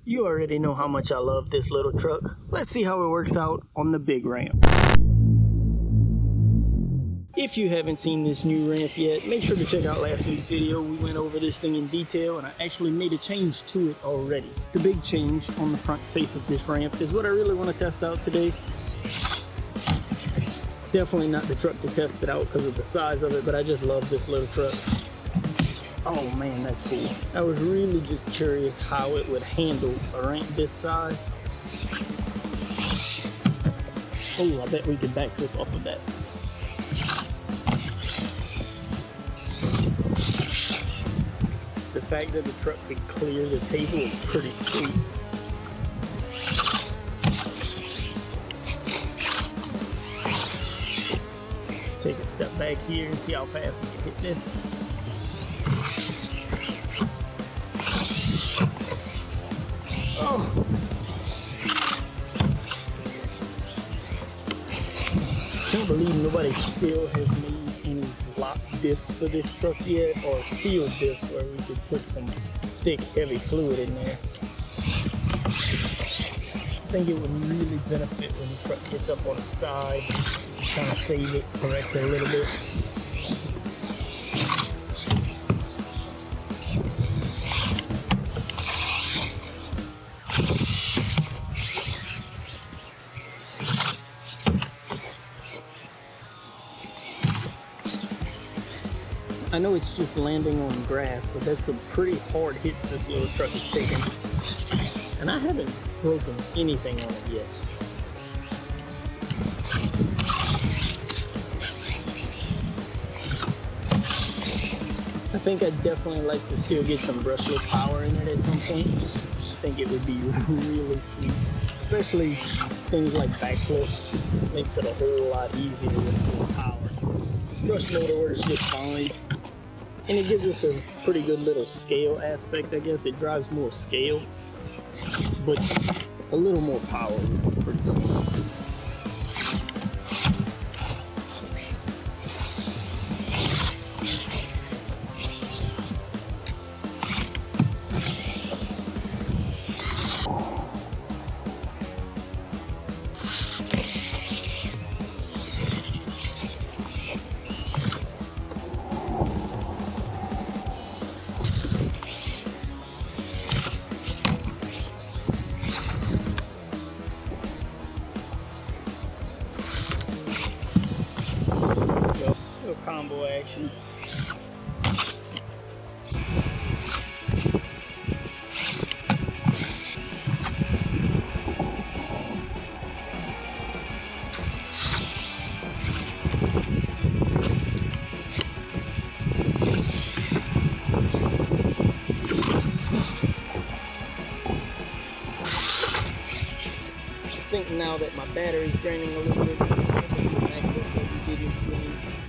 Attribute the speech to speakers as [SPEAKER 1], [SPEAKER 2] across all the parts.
[SPEAKER 1] You already know how much I love this little truck. Let's see how it works out on the big ramp. If you haven't seen this new ramp yet, make sure to check out last week's video. We went over this thing in detail and I actually made a change to it already. The big change on the front face of this ramp is what I really want to test out today. Definitely not the truck to test it out because of the size of it, but I just love this little truck. Oh man, that's cool. I was really just curious how it would handle a ramp this size. Oh, I bet we could backflip off of that. The fact that the truck could clear the table is pretty sweet. Take a step back here and see how fast we can hit this. Oh! Can't believe nobody still has made any lock diffs for this truck yet, or sealed diffs where we could put some thick, heavy fluid in there. I think it would really benefit when the truck gets up on its side, kind of save it, correct it a little bit. I know it's just landing on grass, but that's some pretty hard hits this little truck is taking. And I haven't broken anything on it yet. I think I'd definitely like to still get some brushless power in it at some point. I think it would be really sweet. Especially things like backflips. Makes it a whole lot easier with more power. This brush motor works just fine. And it gives us a pretty good little scale aspect, I guess. It drives more scale, but a little more power would be pretty sweet. Combo action. I think now that my battery's draining a little bit,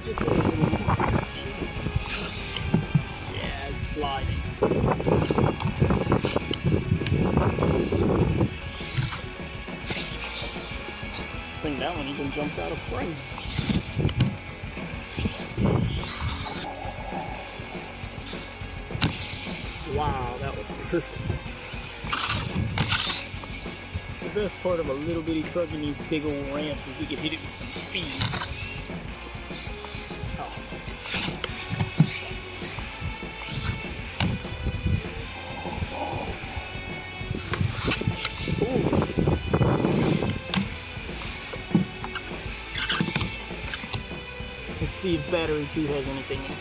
[SPEAKER 1] just a little bit. Yeah, it's sliding. I think that one even jumped out of frame. Wow, that was perfect. The best part of a little bitty truck in these big old ramps is we can hit it with some speed. Let's see if battery 2 has anything in it.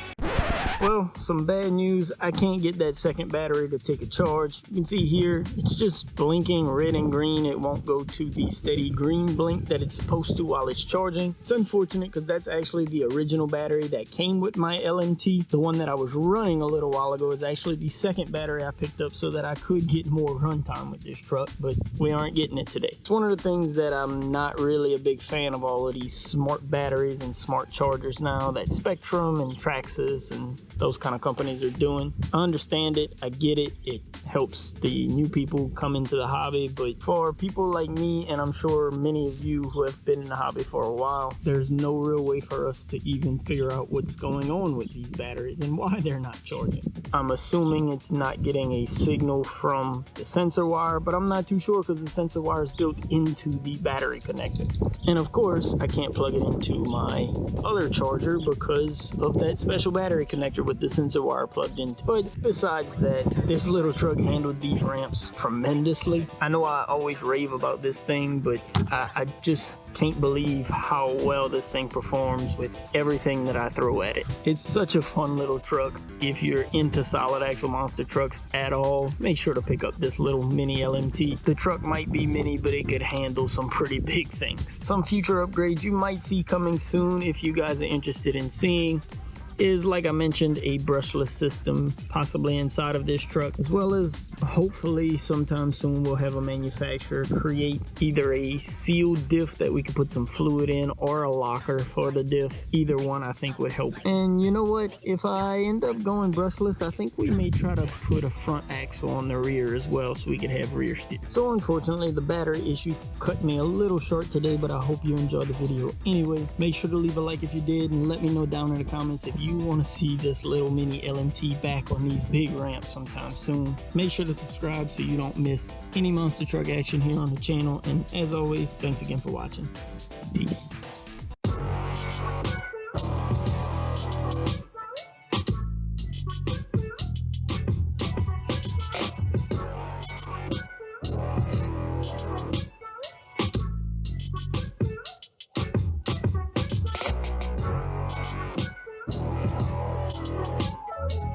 [SPEAKER 1] Well, some bad news. I can't get that second battery to take a charge. You can see here, it's just blinking red and green. It won't go to the steady green blink that it's supposed to while it's charging. It's unfortunate because that's actually the original battery that came with my LMT. The one that I was running a little while ago is actually the second battery I picked up so that I could get more runtime with this truck, but we aren't getting it today. It's one of the things that I'm not really a big fan of, all of these smart batteries and smart chargers now, that Spectrum and Traxxas and those kind of companies are doing. I understand it, I get it, it helps the new people come into the hobby, but for people like me, and I'm sure many of you who have been in the hobby for a while, there's no real way for us to even figure out what's going on with these batteries and why they're not charging. I'm assuming it's not getting a signal from the sensor wire, but I'm not too sure because the sensor wire is built into the battery connector. And of course, I can't plug it into my other charger because of that special battery connector with the sensor wire plugged into. But besides that, this little truck handled these ramps tremendously. I know I always rave about this thing, but I just can't believe how well this thing performs with everything that I throw at it. It's such a fun little truck. If you're into solid axle monster trucks at all, make sure to pick up this little Mini LMT. The truck might be mini, but it could handle some pretty big things. Some future upgrades you might see coming soon if you guys are interested in seeing is, like I mentioned, a brushless system possibly inside of this truck, as well as hopefully sometime soon we'll have a manufacturer create either a sealed diff that we could put some fluid in or a locker for the diff. Either one I think would help. And you know what, if I end up going brushless, I think we may try to put a front axle on the rear as well so we could have rear steer. So unfortunately the battery issue cut me a little short today, but I hope you enjoyed the video anyway. Make sure to leave a like if you did, and let me know down in the comments if you want to see this little Mini LMT back on these big ramps sometime soon. Make sure to subscribe so you don't miss any monster truck action here on the channel, and as always, thanks again for watching. Peace.